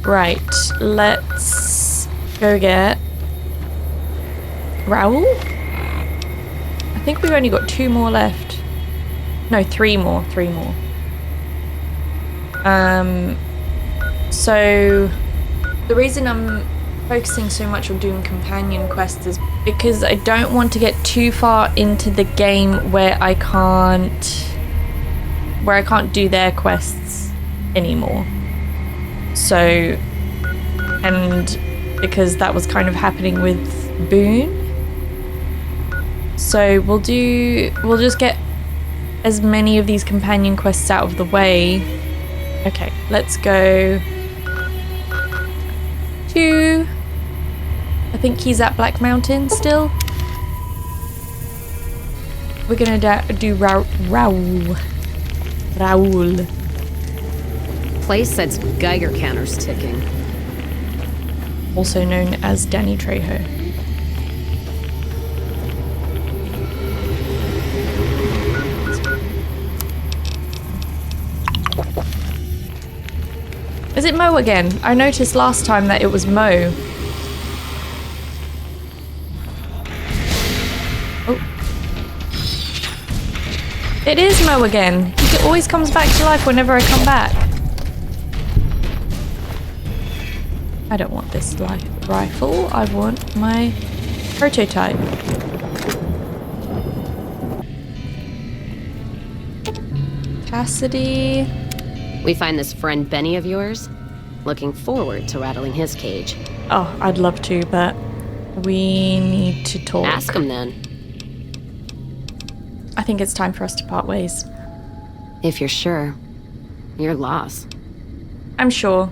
Right, let's go get Raul? I think we've only got 2 more left. No, 3 more. So the reason I'm focusing so much on doing companion quests is because I don't want to get too far into the game where I can't do their quests anymore. So, and because that was kind of happening with Boone. So we'll just get as many of these companion quests out of the way. Okay, let's go to, I think he's at Black Mountain still. We're gonna do Raul. Place that's Geiger counters ticking. Also known as Danny Trejo. Is it Mo again? I noticed last time that it was Mo. Oh. It is Mo again. He always comes back to life whenever I come back. I don't want this rifle. I want my prototype. Cassidy. We find this friend Benny of yours. Looking forward to rattling his cage. Oh, I'd love to, but we need to talk. Ask him then. I think it's time for us to part ways. If you're sure. Your loss. I'm sure.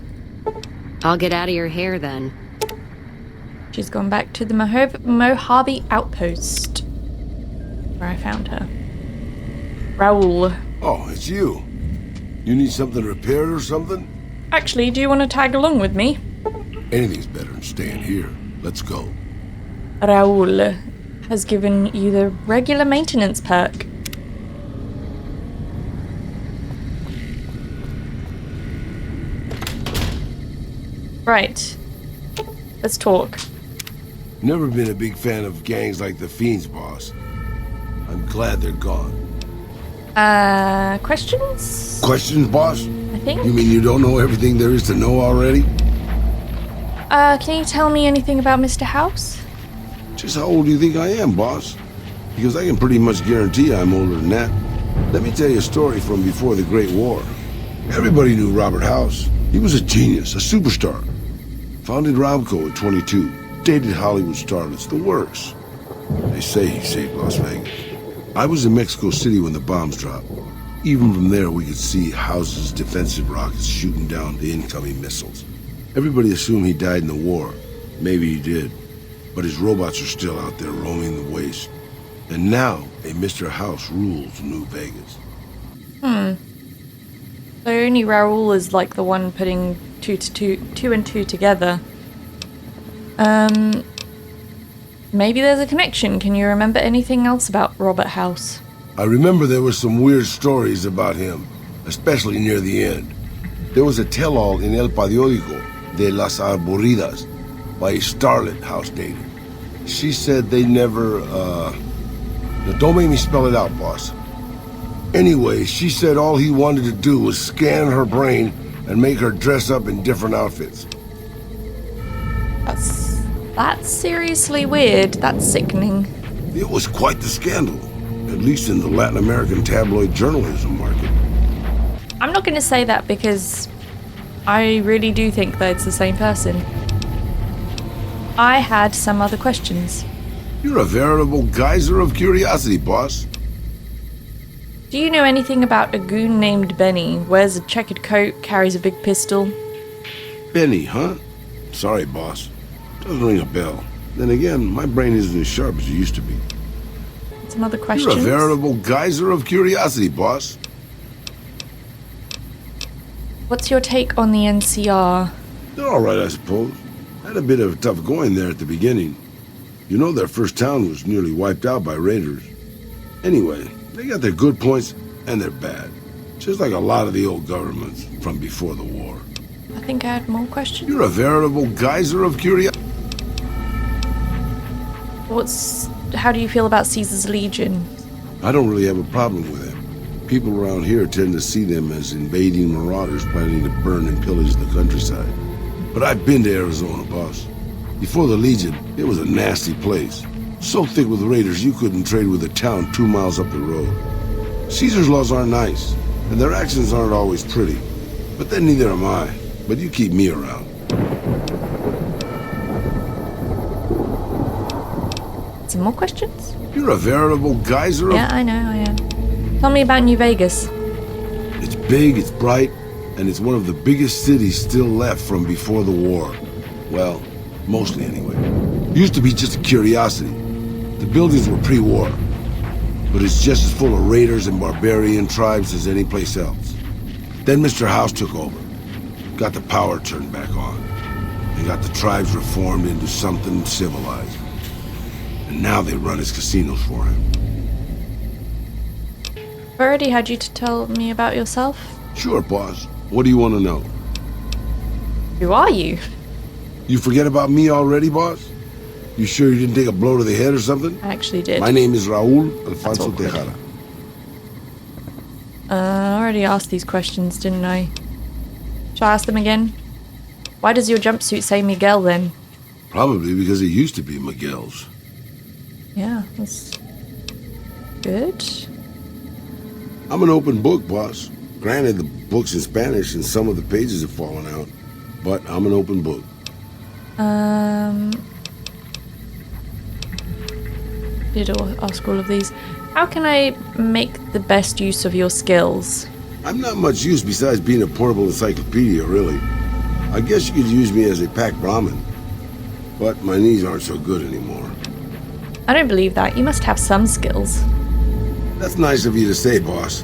I'll get out of your hair then. She's gone back to the Mojave outpost, where I found her. Raul. Oh, it's you. You need something repaired or something? Actually, do you want to tag along with me? Anything's better than staying here. Let's go. Raul has given you the regular maintenance perk. Right. Let's talk. Never been a big fan of gangs like the Fiends, boss. I'm glad they're gone. Questions? Questions, boss? I think. You mean you don't know everything there is to know already? Can you tell me anything about Mr. House? Just how old do you think I am, boss? Because I can pretty much guarantee I'm older than that. Let me tell you a story from before the Great War. Everybody knew Robert House. He was a genius, a superstar. Founded Raul at 22. Dated Hollywood starlets, the works. They say he saved Las Vegas. I was in Mexico City when the bombs dropped. Even from there, we could see House's defensive rockets shooting down the incoming missiles. Everybody assumed he died in the war. Maybe he did. But his robots are still out there roaming the waste. And now, a Mr. House rules New Vegas. So only Raul is like the one putting two and two together. Maybe there's a connection. Can you remember anything else about Robert House? I remember there were some weird stories about him, especially near the end. There was a tell-all in El Periódico de las Arboridas by a starlet House dated. She said they never, Now don't make me spell it out, boss. Anyway, she said all he wanted to do was scan her brain and make her dress up in different outfits. That's seriously weird. That's sickening. It was quite the scandal, at least in the Latin American tabloid journalism market. I'm not going to say that because I really do think that it's the same person. I had some other questions. You're a veritable geyser of curiosity, boss. Do you know anything about a goon named Benny? Wears a checkered coat, carries a big pistol? Benny, huh? Sorry, boss. Doesn't ring a bell. Then again, my brain isn't as sharp as it used to be. Some other questions? You're a veritable geyser of curiosity, boss. What's your take on the NCR? They're all right, I suppose. Had a bit of tough going there at the beginning. You know their first town was nearly wiped out by raiders. Anyway, they got their good points and their bad. Just like a lot of the old governments from before the war. think I had more questions. You're a veritable geyser of curiosity. How do you feel about Caesar's Legion? I don't really have a problem with them. People around here tend to see them as invading marauders planning to burn and pillage the countryside. But I've been to Arizona, boss. Before the Legion, it was a nasty place. So thick with raiders you couldn't trade with a town 2 miles up the road. Caesar's laws aren't nice, and their actions aren't always pretty. But then neither am I. But you keep me around. Some more questions? You're a veritable geyser of... Yeah, I know, I am. Tell me about New Vegas. It's big, it's bright, and it's one of the biggest cities still left from before the war. Well, mostly anyway. Used to be just a curiosity. The buildings were pre-war. But it's just as full of raiders and barbarian tribes as any place else. Then Mr. House took over. Got the power turned back on. And got the tribes reformed into something civilized. And now they run his casinos for him. I've already had you to tell me about yourself. Sure, boss. What do you want to know? Who are you? You forget about me already, boss? You sure you didn't take a blow to the head or something? I actually did. My name is Raul Alfonso Tejada. I already asked these questions, didn't I? Shall I ask them again? Why does your jumpsuit say Miguel then? Probably because it used to be Miguel's. Yeah, that's good. I'm an open book, boss. Granted, the book's in Spanish and some of the pages have fallen out, but I'm an open book. Did ask all of these. How can I make the best use of your skills? I'm not much use besides being a portable encyclopedia, really. I guess you could use me as a pack Brahmin, but my knees aren't so good anymore. I don't believe that. You must have some skills. That's nice of you to say, boss.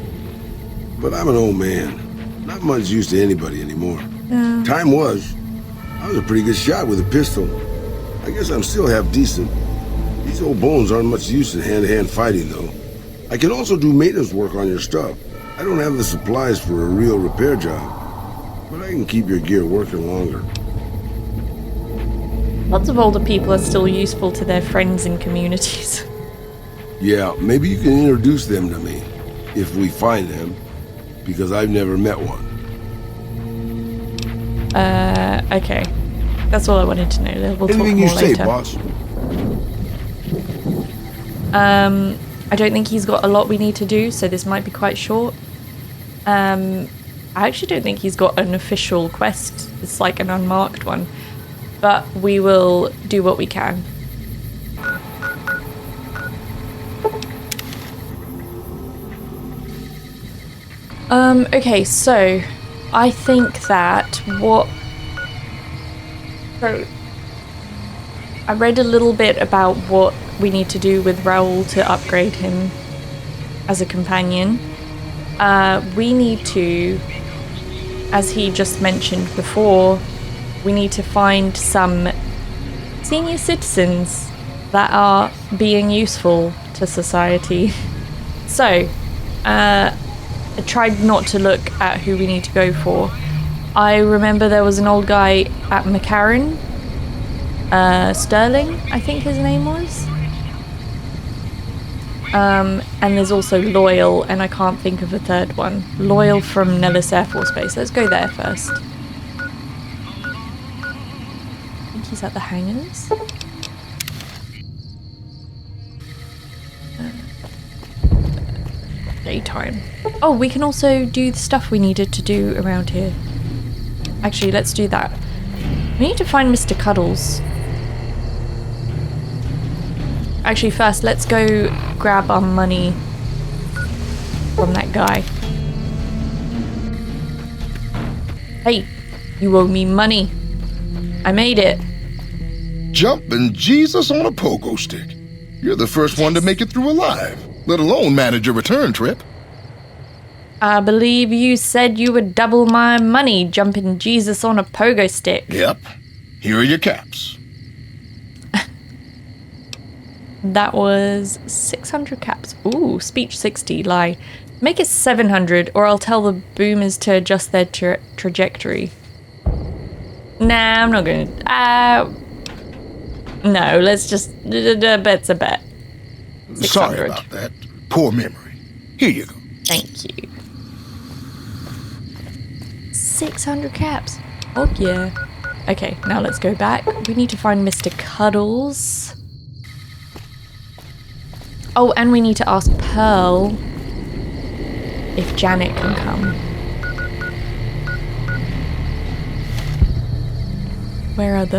But I'm an old man. Not much use to anybody anymore. Time was. I was a pretty good shot with a pistol. I guess I'm still half decent. These old bones aren't much use in hand-to-hand fighting, though. I can also do maintenance work on your stuff. I don't have the supplies for a real repair job, but I can keep your gear working longer. Lots of older people are still useful to their friends and communities. Yeah, maybe you can introduce them to me, if we find them, because I've never met one. Okay. That's all I wanted to know. We'll Anything talk you more say, later. boss. I don't think he's got a lot we need to do, so this might be quite short. I actually don't think he's got an official quest. It's like an unmarked one. But we will do what we can. Okay, so I think that So I read a little bit about what we need to do with Raul to upgrade him as a companion. We need to, as he just mentioned before, we need to find some senior citizens that are being useful to society. So, I tried not to look at who we need to go for. I remember there was an old guy at McCarran, Sterling, I think his name was. And there's also Loyal, and I can't think of a third one. Loyal from Nellis Air Force Base. Let's go there first. I think he's at the hangars. Daytime. Oh, we can also do the stuff we needed to do around here. Actually, let's do that. We need to find Mr. Cuddles. Actually, first, let's go grab our money from that guy. Hey, you owe me money. I made it. Jumping Jesus on a pogo stick. You're the first one to make it through alive, let alone manage a return trip. I believe you said you would double my money jumping Jesus on a pogo stick. Yep. Here are your caps. That was 600 caps. Ooh, speech 60, lie. Make it 700 or I'll tell the boomers to adjust their trajectory. Nah, I'm not gonna. No, let's just. A bet's a bet. Sorry 600. about that. Poor memory. Here you go. Thank you. 600 caps. Oh, yeah. Okay, now let's go back. We need to find Mr. Cuddles. Oh, and we need to ask Pearl if Janet can come. Where's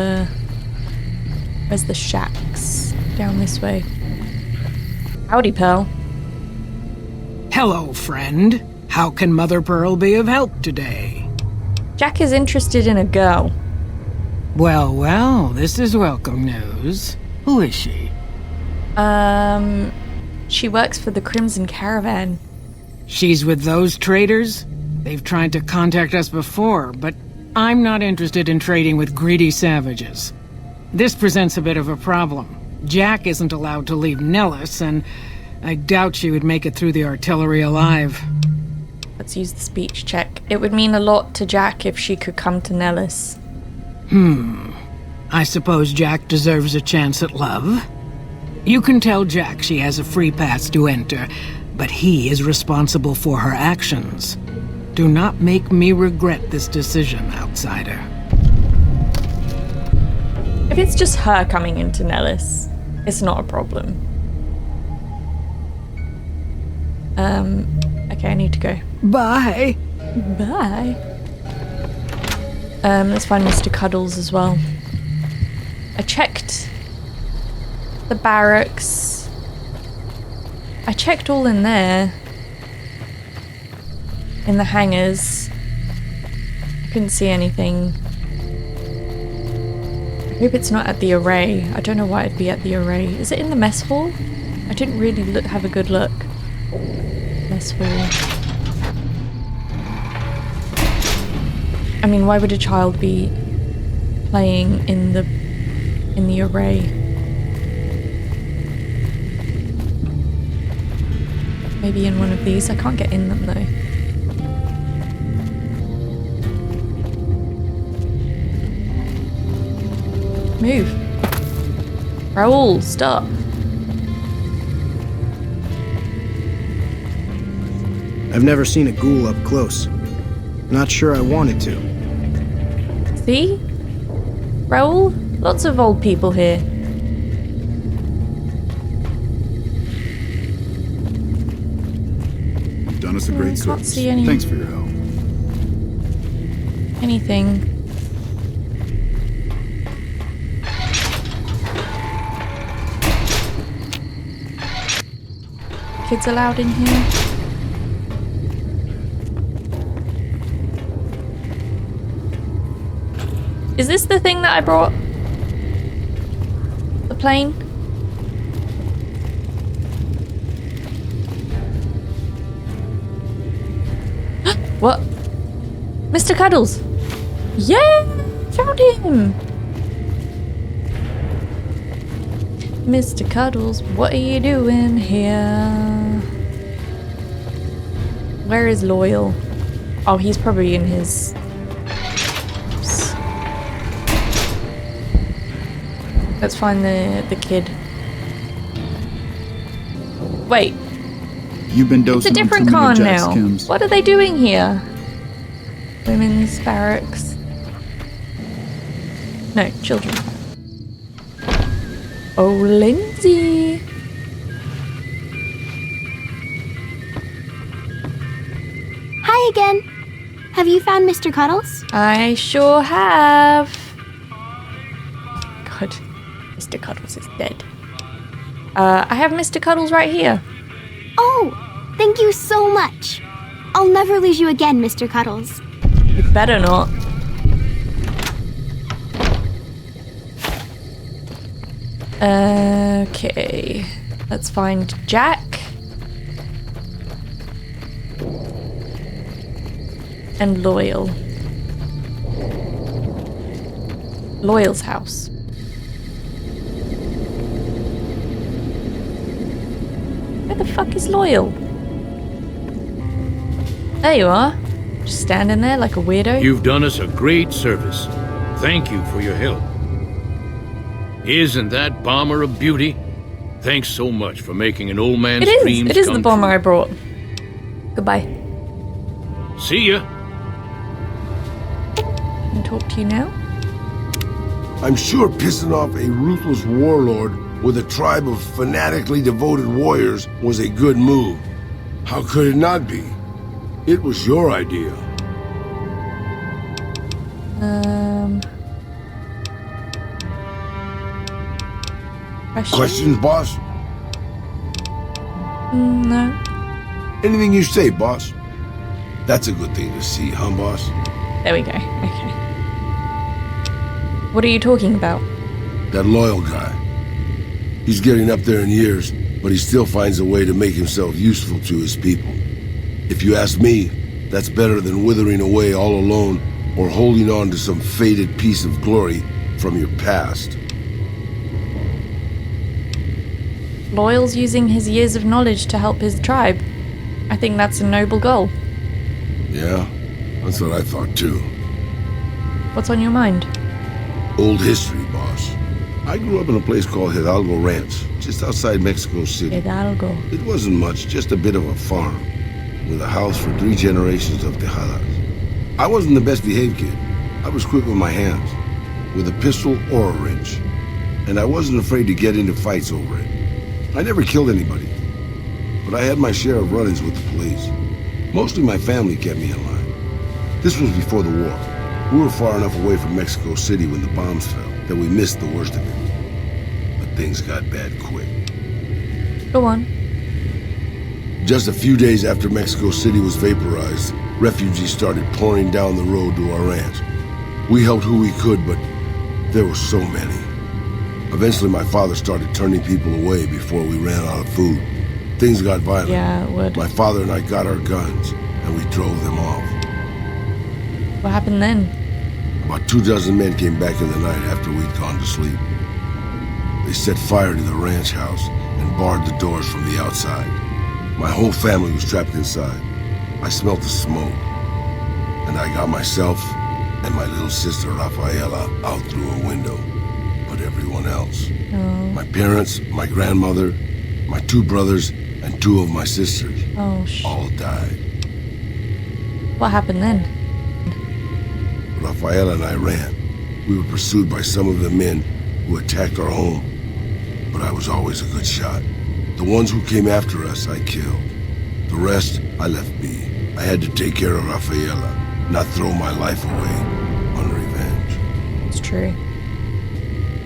the shacks? Down this way. Howdy, Pearl. Hello, friend. How can Mother Pearl be of help today? Jack is interested in a girl. Well, well, this is welcome news. Who is she? She works for the Crimson Caravan. She's with those traders? They've tried to contact us before, but I'm not interested in trading with greedy savages. This presents a bit of a problem. Jack isn't allowed to leave Nellis, and I doubt she would make it through the artillery alive. Let's use the speech check. It would mean a lot to Jack if she could come to Nellis. I suppose Jack deserves a chance at love? You can tell Jack she has a free pass to enter, but he is responsible for her actions. Do not make me regret this decision, outsider. If it's just her coming into Nellis, it's not a problem. Okay, I need to go. Bye. Bye. Let's find Mr. Cuddles as well. I checked the barracks. I checked all in there. In the hangars. Couldn't see anything. I hope it's not at the array. I don't know why it'd be at the array. Is it in the mess hall? I didn't really have a good look. Mess hall. I mean, why would a child be playing in the array? Maybe in one of these. I can't get in them though. Move. Raul, stop. I've never seen a ghoul up close. Not sure I wanted to. See? Raul? Lots of old people here. You've done us a great can't service. see any- Thanks for your help. Anything. Kids allowed in here? Is this the thing that I brought? The plane? What? Mr. Cuddles! Yeah! Found him! Mr. Cuddles, what are you doing here? Where is Loyal? Oh, he's probably in his... Let's find the kid. Wait, You've been it's a dosing on different too many car of Jack's now. chems. What are they doing here? Women's barracks. No, children. Oh, Lindsay. Hi again. Have you found Mr. Cuddles? I sure have. God, Mr. Cuddles is dead. I have Mr. Cuddles right here. Oh, thank you so much. I'll never lose you again, Mr. Cuddles. You better not. Okay, let's find Jack. And Loyal. Loyal's house. Where the fuck is Loyal? There you are. Just standing there like a weirdo. You've done us a great service. thank you for your help. Isn't that bomber a beauty? Thanks so much for making an old man's dreams It is come the bomber true. I brought. Goodbye. See ya. Can I talk to you now? I'm sure pissing off a ruthless warlord with a tribe of fanatically devoted warriors was a good move. How could it not be? It was your idea. Questions, boss? No. Anything you say, boss. That's a good thing to see, huh, boss? There we go. Okay. What are you talking about? That loyal guy. He's getting up there in years, but he still finds a way to make himself useful to his people. If you ask me, that's better than withering away all alone or holding on to some faded piece of glory from your past. Loyal's using his years of knowledge to help his tribe. I think that's a noble goal. Yeah, that's what I thought too. What's on your mind? Old history, boss. I grew up in a place called Hidalgo Ranch, just outside Mexico City. Hidalgo. It wasn't much, just a bit of a farm, with a house for 3 generations of tejadas. I wasn't the best behaved kid. I was quick with my hands, with a pistol or a wrench. And I wasn't afraid to get into fights over it. I never killed anybody, but I had my share of run-ins with the police. Mostly my family kept me in line. This was before the war. We were far enough away from Mexico City when the bombs fell that we missed the worst of it. But things got bad quick. Go on. Just a few days after Mexico City was vaporized, refugees started pouring down the road to our ranch. We helped who we could, but there were so many. Eventually my father started turning people away before we ran out of food. Things got violent. Yeah, it would. My father and I got our guns, and we drove them off. What happened then? About 24 men came back in the night after we'd gone to sleep. They set fire to the ranch house and barred the doors from the outside. My whole family was trapped inside. I smelt the smoke, and I got myself and my little sister Rafaela out through a window. But everyone else. Oh. My parents, my grandmother, my 2 brothers, and 2 of my sisters. Oh, all died. What happened then? Rafaela and I ran. We were pursued by some of the men who attacked our home. But I was always a good shot. The ones who came after us, I killed. The rest, I left be. I had to take care of Rafaela, not throw my life away on revenge. It's true.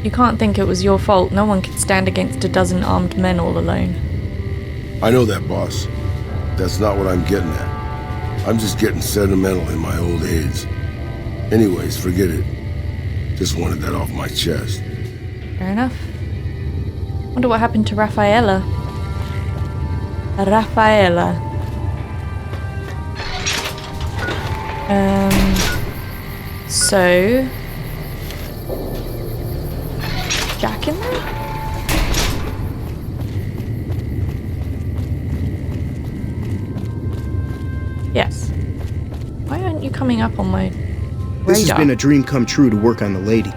You can't think it was your fault. No one could stand against a dozen armed men all alone. I know that, boss. That's not what I'm getting at. I'm just getting sentimental in my old age. Anyways, forget it. Just wanted that off my chest. Fair enough. Wonder what happened to Rafaela. Rafaela. So... Jack in there? Yes. Why aren't you coming up on my radar? This has been a dream come true to work on the lady.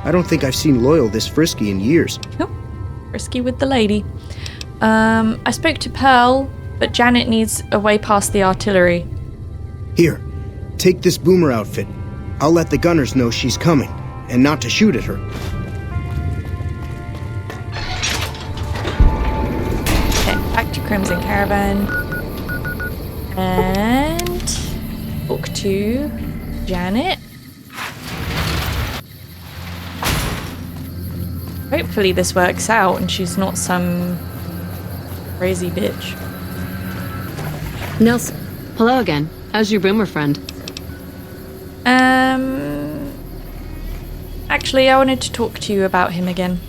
I don't think I've seen Loyal this frisky in years. Nope. Frisky with the lady. I spoke to Pearl, but Janet needs a way past the artillery. Here, take this boomer outfit. I'll let the gunners know she's coming, and not to shoot at her. Okay, back to Crimson Caravan. And talk to Janet. Hopefully this works out and she's not some crazy bitch. Nelson, hello again. How's your boomer friend? Actually, I wanted to talk to you about him again.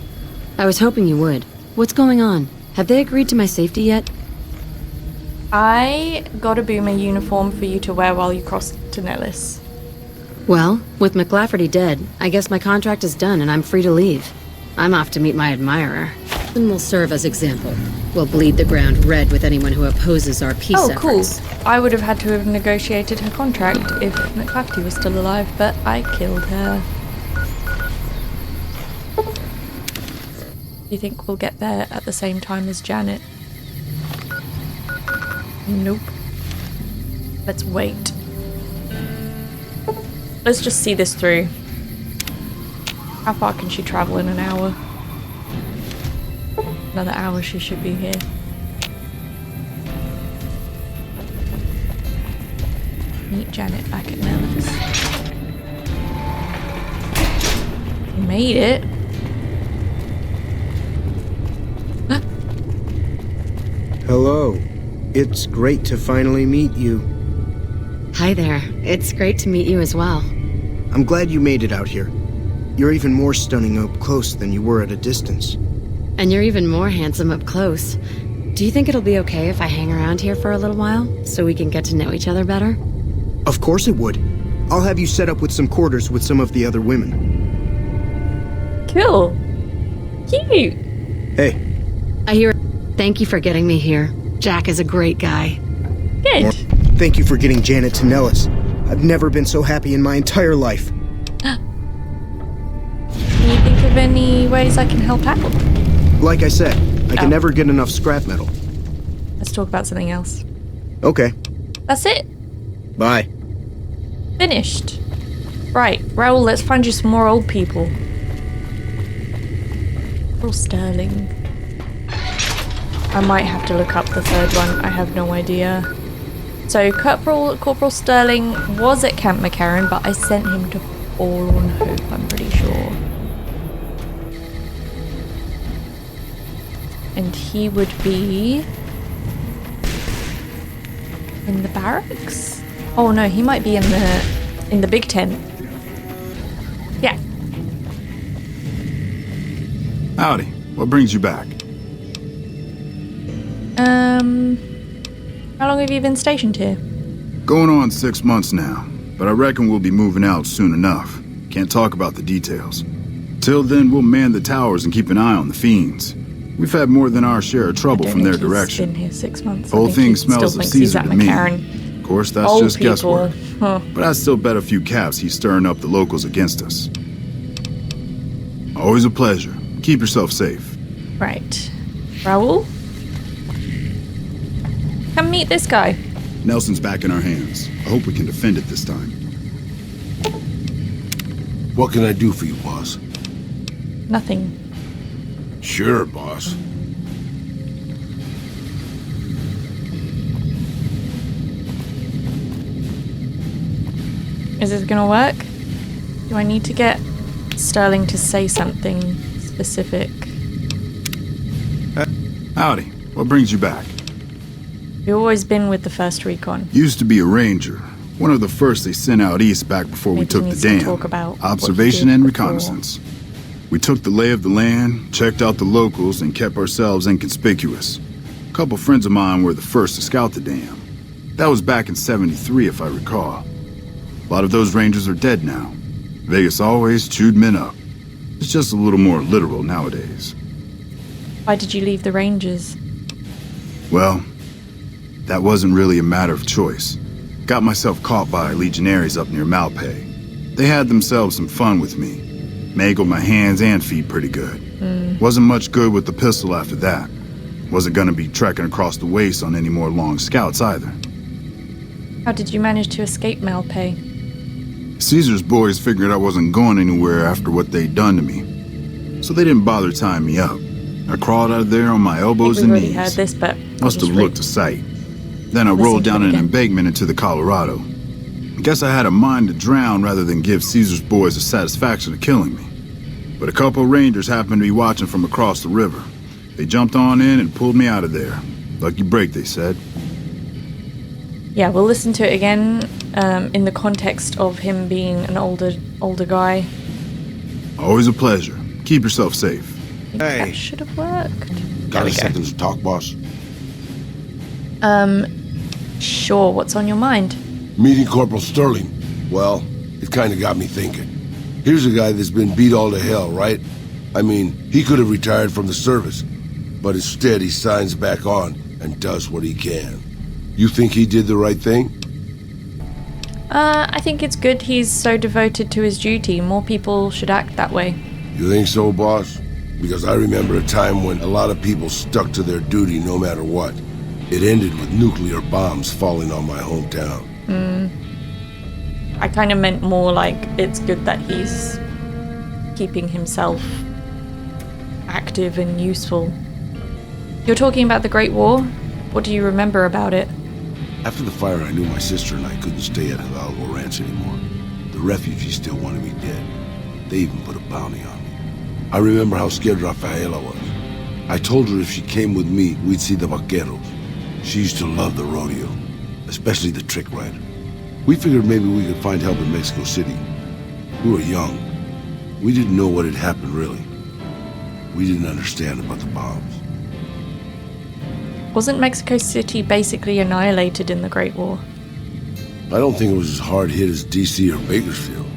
I was hoping you would. What's going on? Have they agreed to my safety yet? I got a boomer uniform for you to wear while you crossed to Nellis. Well, with McLafferty dead, I guess my contract is done and I'm free to leave. I'm off to meet my admirer. And will serve as example. We'll bleed the ground red with anyone who opposes our peace efforts. Cool. I would have had to have negotiated her contract if McLafferty was still alive, but I killed her. Do you think we'll get there at the same time as Janet? Nope. Let's wait. Let's just see this through. How far can she travel in an hour? Another hour she should be here. Meet Janet back at Nellis. Made it. Hello. It's great to finally meet you. Hi there. It's great to meet you as well. I'm glad you made it out here. You're even more stunning up close than you were at a distance. And you're even more handsome up close. Do you think it'll be okay if I hang around here for a little while, so we can get to know each other better? Of course it would. I'll have you set up with some quarters with some of the other women. Cool. Cute. Hey. I hear. Thank you for getting me here. Jack is a great guy. Good. Thank you for getting Janet to Nellis. I've never been so happy in my entire life. Can you think of any ways I can help out? Like I said, I can never get enough scrap metal. Let's talk about something else. Okay. That's it. Bye. Finished. Right, Raul, let's find you some more old people. Corporal Sterling. I might have to look up the third one. I have no idea. So Corporal Sterling was at Camp McCarran, but I sent him to Forlorn Hope, I'm pretty sure. And he would be in the barracks? Oh no, he might be in the big tent. Yeah. Howdy. What brings you back? How long have you been stationed here? Going on 6 months now, but I reckon we'll be moving out soon enough. Can't talk about the details. Till then, we'll man the towers and keep an eye on the fiends. We've had more than our share of trouble from their direction. Been here 6 months. Whole thing smells of Caesar to me. McCarran. Of course, that's Old just people. guesswork. Huh. But I still bet a few caps he's stirring up the locals against us. Always a pleasure. Keep yourself safe. Right. Raul? Come meet this guy. Nelson's back in our hands. I hope we can defend it this time. What can I do for you, boss? Nothing. Sure, boss. Is this gonna work? Do I need to get Sterling to say something specific? Howdy. What brings you back? You've always been with the first recon. Used to be a ranger. One of the first they sent out east back before we Maybe took he the needs to dam. talk about what he Observation did and before. reconnaissance. We took the lay of the land, checked out the locals, and kept ourselves inconspicuous. A couple friends of mine were the first to scout the dam. That was back in '73, if I recall. A lot of those rangers are dead now. Vegas always chewed men up. It's just a little more literal nowadays. Why did you leave the Rangers? Well, that wasn't really a matter of choice. Got myself caught by legionaries up near Malpay. They had themselves some fun with me. Mangled my hands and feet pretty good. Wasn't much good with the pistol after that. Wasn't gonna be trekking across the waste on any more long scouts either. How did you manage to escape Malpay? Caesar's boys figured I wasn't going anywhere after what they'd done to me. So they didn't bother tying me up. I crawled out of there on my elbows We've and already knees. heard this, but Must have looked a sight. Then I Listen rolled to down it an again. embankment into the Colorado. I guess I had a mind to drown rather than give Caesar's boys the satisfaction of killing me. But a couple of rangers happened to be watching from across the river. They jumped on in and pulled me out of there. Lucky break, they said. Yeah, we'll listen to it again in the context of him being an older guy. Always a pleasure. Keep yourself safe. I think Hey. that should have worked. Got we a go. second to talk, boss? Sure, what's on your mind? Meeting Corporal Sterling. Well, it kind of got me thinking. Here's a guy that's been beat all to hell, right? I mean, he could have retired from the service, but instead he signs back on and does what he can. You think he did the right thing? I think it's good he's so devoted to his duty. More people should act that way. You think so, boss? because I remember a time when a lot of people stuck to their duty no matter what. It ended with nuclear bombs falling on my hometown. I kind of meant more like it's good that he's keeping himself active and useful. You're talking about the Great War? What do you remember about it? After the fire, I knew my sister and I couldn't stay at Hidalgo Ranch anymore. The refugees still wanted me dead. They even put a bounty on me. I remember how scared Rafaela was. I told her if she came with me, we'd see the vaqueros. She used to love the rodeo, especially the trick rider. We figured maybe we could find help in Mexico City. We were young. We didn't know what had happened, really. We didn't understand about the bombs. Wasn't Mexico City basically annihilated in the Great War? I don't think it was as hard hit as D.C. or Bakersfield.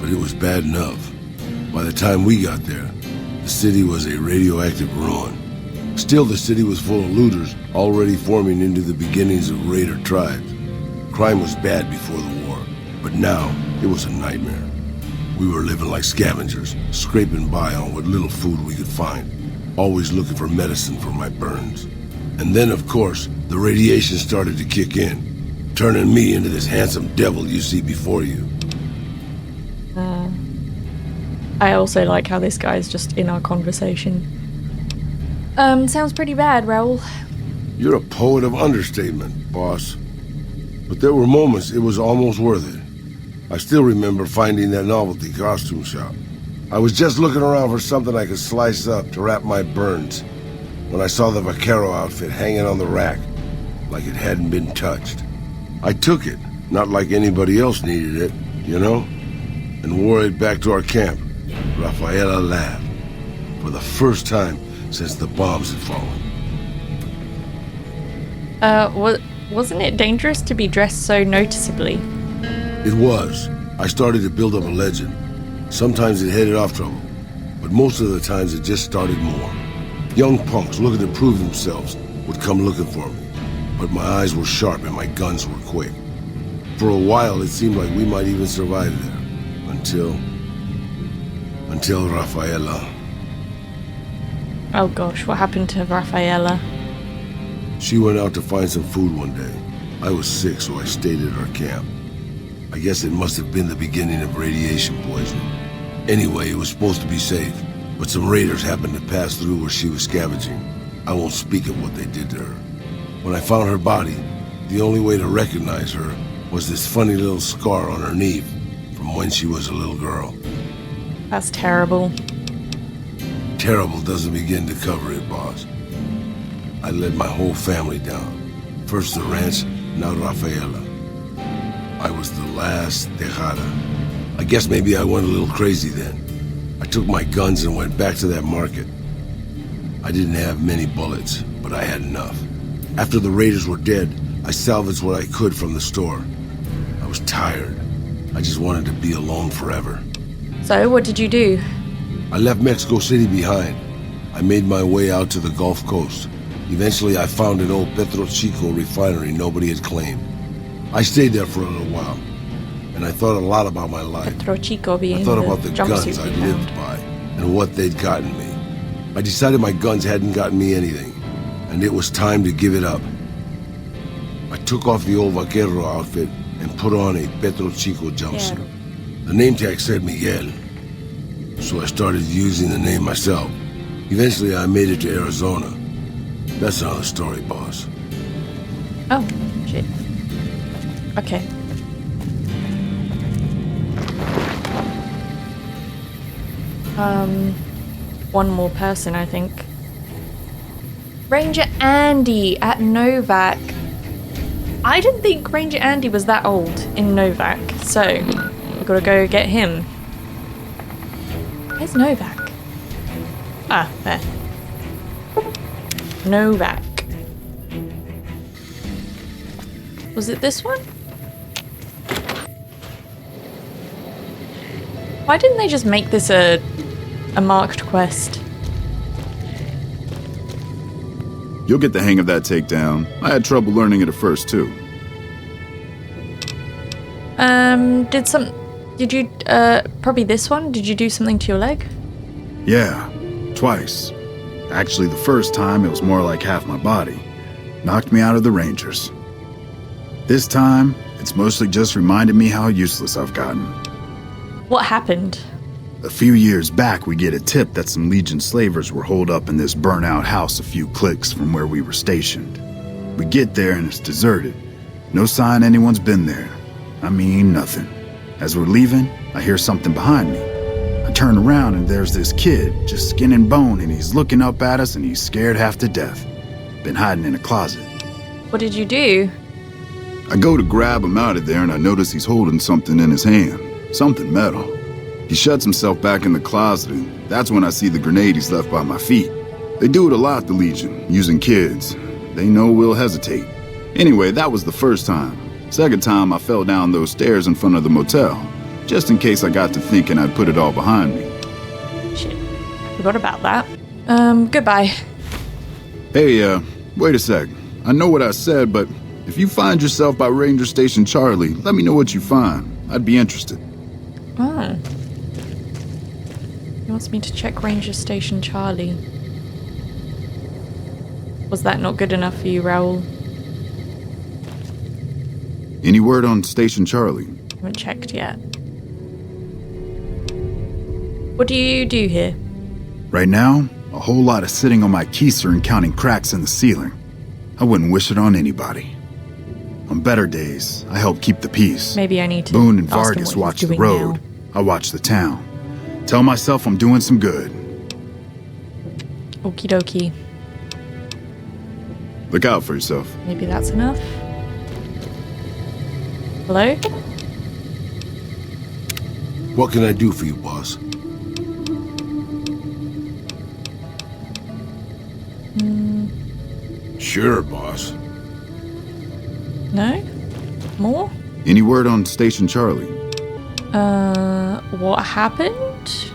But it was bad enough. By the time we got there, the city was a radioactive ruin. Still, the city was full of looters, already forming into the beginnings of raider tribes. Crime was bad before the war, but now it was a nightmare. We were living like scavengers, scraping by on what little food we could find, always looking for medicine for my burns. And then, of course, the radiation started to kick in, turning me into this handsome devil you see before you. I also like how this guy is just in our conversation. Sounds pretty bad, Raul. You're a poet of understatement, boss. But there were moments it was almost worth it. I still remember finding that novelty costume shop. I was just looking around for something I could slice up to wrap my burns when I saw the vaquero outfit hanging on the rack like it hadn't been touched. I took it, not like anybody else needed it, you know, and wore it back to our camp. Rafaela laughed. For the first time since the bombs had fallen. Wasn't it dangerous to be dressed so noticeably? It was. I started to build up a legend. Sometimes it headed off trouble, but most of the times it just started more. Young punks looking to prove themselves would come looking for me, but my eyes were sharp and my guns were quick. For a while it seemed like we might even survive there, until Rafaela. Oh gosh, what happened to Rafaela? She went out to find some food one day. I was sick, so I stayed at our camp. I guess it must have been the beginning of radiation poisoning. Anyway, it was supposed to be safe, but some raiders happened to pass through where she was scavenging. I won't speak of what they did to her. When I found her body, the only way to recognize her was this funny little scar on her knee from when she was a little girl. That's terrible. Terrible doesn't begin to cover it, boss. I let my whole family down. First the ranch, now Rafaela. I was the last Tejada. I guess maybe I went a little crazy then. I took my guns and went back to that market. I didn't have many bullets, but I had enough. After the raiders were dead, I salvaged what I could from the store. I was tired. I just wanted to be alone forever. So, what did you do? I left Mexico City behind. I made my way out to the Gulf Coast. Eventually, I found an old Petro Chico refinery nobody had claimed. I stayed there for a little while, and I thought a lot about my life. Petro Chico being I thought about the guns jumpsuit I we lived found. by and what they'd gotten me. I decided my guns hadn't gotten me anything, and it was time to give it up. I took off the old vaquero outfit and put on a Petro Chico jumpsuit. The name tag said Miguel, so I started using the name myself. Eventually, I made it to Arizona. That's another story, boss. Oh, shit. Okay. One more person, I think. Ranger Andy at Novak. I didn't think Ranger Andy was that old in Novak, so we've got to go get him. Where's Novak? Ah, there. Novak. Was it this one? Why didn't they just make this a marked quest? You'll get the hang of that takedown. I had trouble learning it at first, too. Did you, probably this one? Did you do something to your leg? Yeah, Twice. Actually, the first time, it was more like half my body. Knocked me out of the Rangers. This time, it's mostly just reminded me how useless I've gotten. What happened? A few years back, we get a tip that some Legion slavers were holed up in this burnt-out house a few clicks from where we were stationed. We get there and it's deserted. No sign anyone's been there. I mean, nothing. As we're leaving, I hear something behind me. I turn around and there's this kid, just skin and bone, and he's looking up at us and he's scared half to death. Been hiding in a closet. What did you do? I go to grab him out of there and I notice he's holding something in his hand. Something metal. He shuts himself back in the closet, and that's when I see the grenade he's left by my feet. They do it a lot, the Legion, using kids. They know we'll hesitate. Anyway, that was the first time. Second time, I fell down those stairs in front of the motel, just in case I got to thinking I'd put it all behind me. Shit. Forgot about that. Goodbye. Hey, wait a sec. I know what I said, but if you find yourself by Ranger Station Charlie, let me know what you find. I'd be interested. Oh. He wants me to check Ranger Station Charlie. Was that not good enough for you, Raul? Any word on Station Charlie? Haven't checked yet. What do you do here? Right now, a whole lot of sitting on my keister and counting cracks in the ceiling. I wouldn't wish it on anybody. On better days, I help keep the peace. Maybe I need to Boone and ask him Vargas what watch he's the doing road. now. I watch the town. Tell myself I'm doing some good. Okie dokie. Look out for yourself. Maybe that's enough. Hello? What can I do for you, boss? Sure, boss. No? More? Any word on Station Charlie? What happened?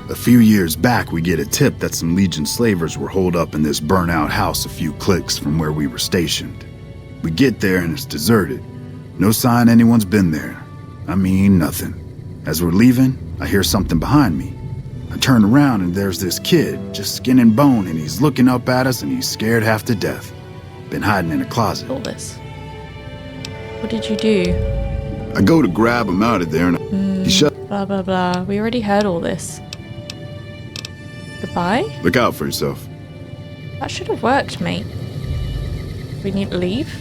A few years back, we get a tip that some Legion slavers were holed up in this burnt-out house a few clicks from where we were stationed. We get there and it's deserted. No sign anyone's been there. I mean, nothing. As we're leaving, I hear something behind me. I turn around and there's this kid, just skin and bone, and he's looking up at us and he's scared half to death. Been hiding in a closet. All this. What did you do? I go to grab him out of there and he shut. Blah, blah, blah. We already heard all this. Goodbye? Look out for yourself. That should have worked, mate. We need to leave?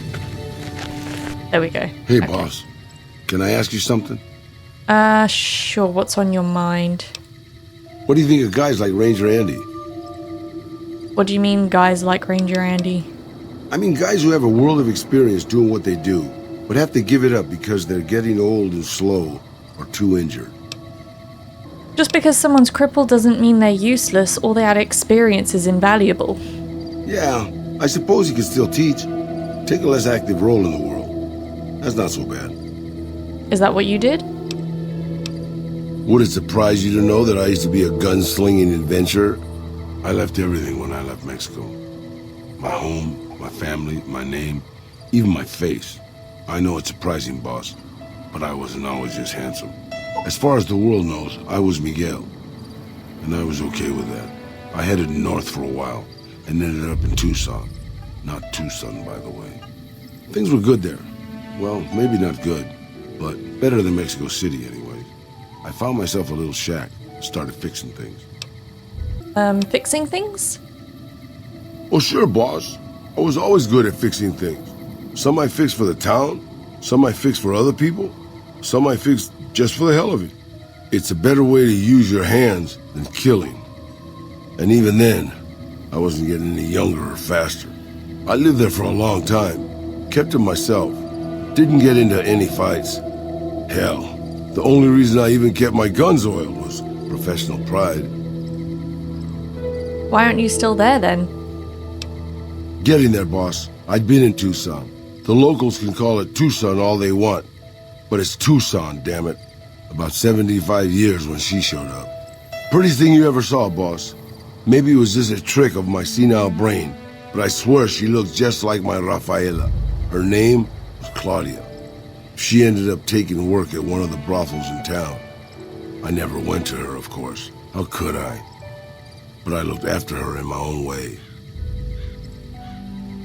There we go. Hey, Okay. boss. Can I ask you something? Sure. What's on your mind? What do you think of guys like Ranger Andy? What do you mean, guys like Ranger Andy? I mean, guys who have a world of experience doing what they do, but have to give it up because they're getting old and slow or too injured. Just because someone's crippled doesn't mean they're useless. All they had experience is invaluable. Yeah, I suppose you could still teach. Take a less active role in the world. That's not so bad. Is that what you did? Would it surprise you to know that I used to be a gunslinging adventurer? I left everything when I left Mexico. My home, my family, my name, even my face. I know it's surprising, boss, but I wasn't always just handsome. As far as the world knows, I was Miguel, and I was okay with that. I headed north for a while, and ended up in Tucson. Not Tucson, by the way. Things were good there. Well, maybe not good, but better than Mexico City anyway. I found myself a little shack, started fixing things. Fixing things? Oh, sure, boss. I was always good at fixing things. Some I fixed for the town, some I fixed for other people, some I fixed just for the hell of it. It's a better way to use your hands than killing. And even then, I wasn't getting any younger or faster. I lived there for a long time, kept to myself, didn't get into any fights. Hell, the only reason I even kept my guns oiled was professional pride. Why aren't you still there then? Getting there, boss. I'd been in Tucson. The locals can call it Tucson all they want, but it's Tucson, damn it. About 75 years when she showed up. Prettiest thing you ever saw, boss. Maybe it was just a trick of my senile brain, but I swear she looked just like my Rafaela. Her name was Claudia. She ended up taking work at one of the brothels in town. I never went to her, of course. How could I? but I looked after her in my own way.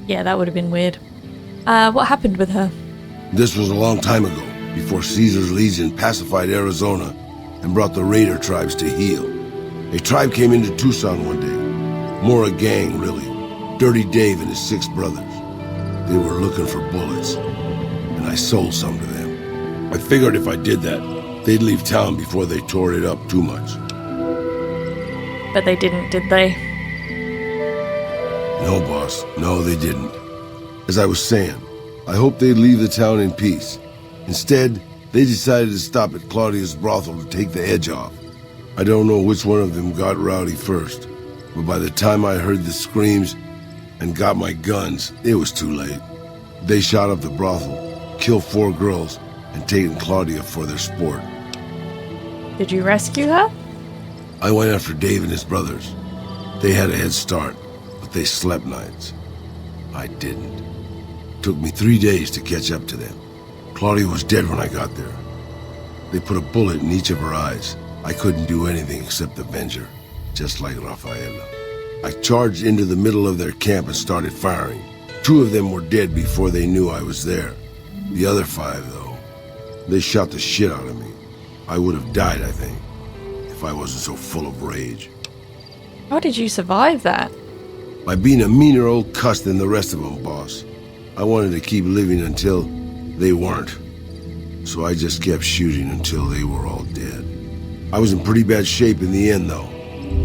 Yeah, that would have been weird. What happened with her? This was a long time ago, before Caesar's Legion pacified Arizona and brought the raider tribes to heel. A tribe came into Tucson one day. More a gang, really. Dirty Dave and his 6 brothers. They were looking for bullets, and I sold some to them. I figured if I did that, they'd leave town before they tore it up too much. But they didn't, did they? No, boss. No, they didn't. As I was saying, I hoped they'd leave the town in peace. Instead, they decided to stop at Claudia's brothel to take the edge off. I don't know which one of them got rowdy first, but by the time I heard the screams and got my guns, it was too late. They shot up the brothel, killed 4 girls, and taken Claudia for their sport. Did you rescue her? I went after Dave and his brothers. They had a head start, but they slept nights. I didn't. Took me 3 days to catch up to them. Claudia was dead when I got there. They put a bullet in each of her eyes. I couldn't do anything except avenge her, just like Rafaela. I charged into the middle of their camp and started firing. 2 of them were dead before they knew I was there. The other 5, though, they shot the shit out of me. I would have died, I think, if I wasn't so full of rage. How did you survive that? By being a meaner old cuss than the rest of them, boss. I wanted to keep living until they weren't. So I just kept shooting until they were all dead. I was in pretty bad shape in the end, though.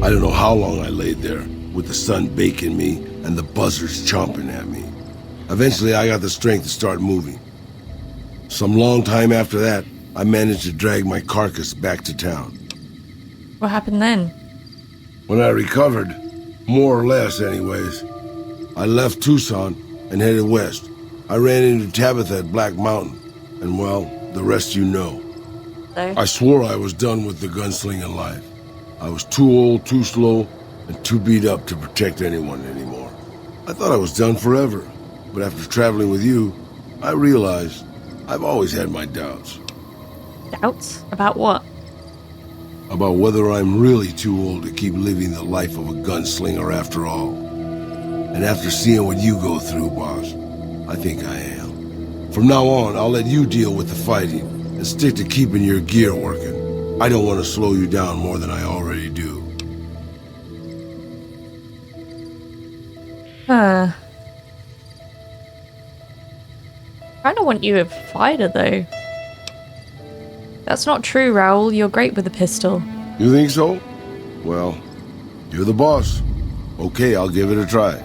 I don't know how long I laid there, with the sun baking me and the buzzards chomping at me. Eventually, I got the strength to start moving. Some long time after that, I managed to drag my carcass back to town. What happened then? When I recovered, more or less anyways, I left Tucson and headed west. I ran into Tabitha at Black Mountain, and well, the rest you know. So? I swore I was done with the gunslinging life. I was too old, too slow, and too beat up to protect anyone anymore. I thought I was done forever, but after traveling with you, I realized I've always had my doubts. Doubts? About what? About whether I'm really too old to keep living the life of a gunslinger after all. And after seeing what you go through, boss, I think I am. From now on, I'll let you deal with the fighting and stick to keeping your gear working. I don't want to slow you down more than I already do. I kind of want you a fighter, though. That's not true, Raul. You're great with a pistol. You think so? Well, you're the boss. Okay, I'll give it a try.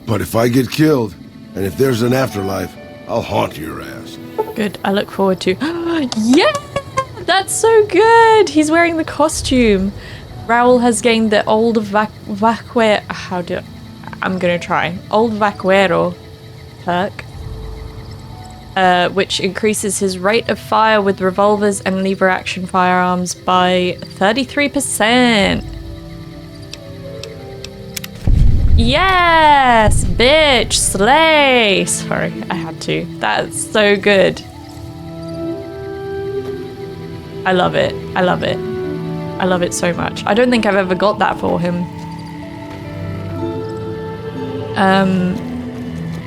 But if I get killed, and if there's an afterlife, I'll haunt your ass. Good. I look forward to... Yeah! That's so good! He's wearing the costume. Raul has gained the old vaquero... I'm gonna try. Old vaquero perk. Which increases his rate of fire with revolvers and lever-action firearms by 33%. Yes! Bitch! Slay! Sorry, I had to. That's so good. I love it. I love it. I love it so much. I don't think I've ever got that for him.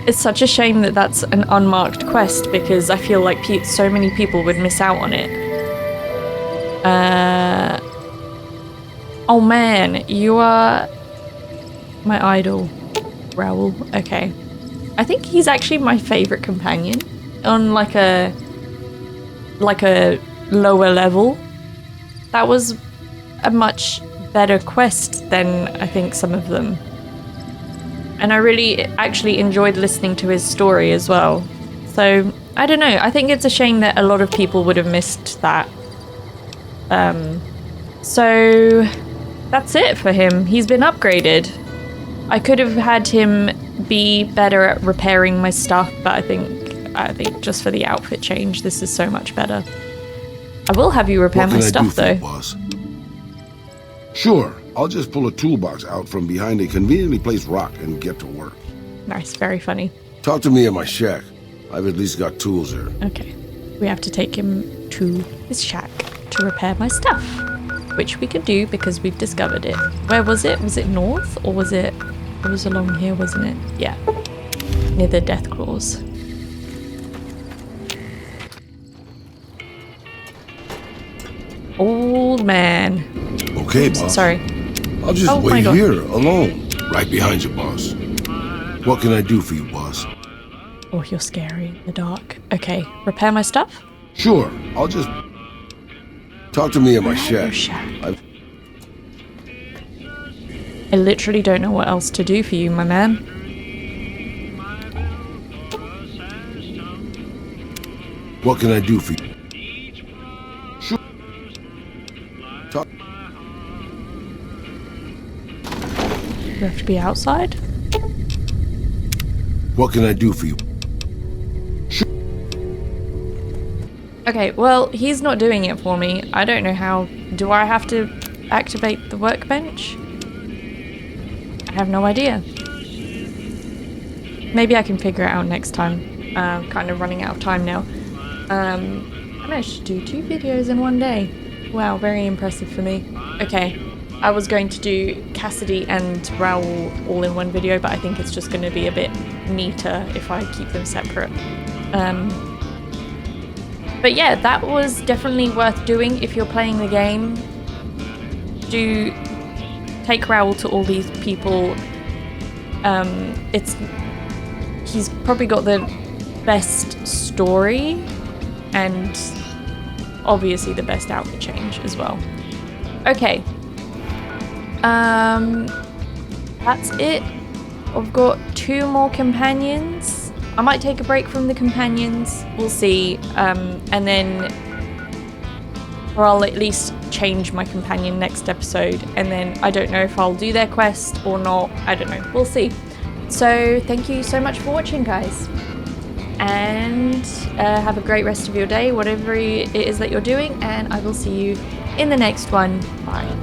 It's such a shame that that's an unmarked quest because I feel like so many people would miss out on it. Oh man, you are my idol, Raul. Okay. I think he's actually my favorite companion on like a lower level. That was a much better quest than I think some of them. And I really actually enjoyed listening to his story as well. So, I don't know. I think it's a shame that a lot of people would have missed that. So, that's it for him. He's been upgraded. I could have had him be better at repairing my stuff, but I think just for the outfit change, this is so much better. I will have you repair my stuff, though. Boss? Sure. I'll just pull a toolbox out from behind a conveniently placed rock and get to work. Nice, very funny. Talk to me at my shack. I've at least got tools there. Okay. We have to take him to his shack to repair my stuff. which we could do because we've discovered it. Where was it? Was it north or was it... It was along here, wasn't it? Yeah. Near the death claws. Old man. Okay, Oops, boss. sorry. I'll just Oh, my wait God. here, alone. Right behind you, boss. What can I do for you, boss? Oh, you're scary in the dark. Okay, repair my stuff? Sure, I'll just... Talk to me at my Your shack. shack. I literally don't know what else to do for you, my man. What can I do for you? Sure. Talk... You have to be outside? What can I do for you? Okay, well, he's not doing it for me. I don't know how. Do I have to activate the workbench? I have no idea. Maybe I can figure it out next time. Kind of running out of time now. I managed to do 2 videos in one day. Wow, very impressive for me. Okay, I was going to do Cassidy and Raul all in one video, but I think it's just going to be a bit neater if I keep them separate. But yeah, that was definitely worth doing if you're playing the game. Do take Raul to all these people. He's probably got the best story and obviously the best outfit change as well. Okay. That's it. I've got 2 more companions. I might take a break from the companions, we'll see, and then, or I'll at least change my companion next episode, and then I don't know if I'll do their quest or not, I don't know, we'll see. So thank you so much for watching, guys, and have a great rest of your day, whatever it is that you're doing, and I will see you in the next one. Bye.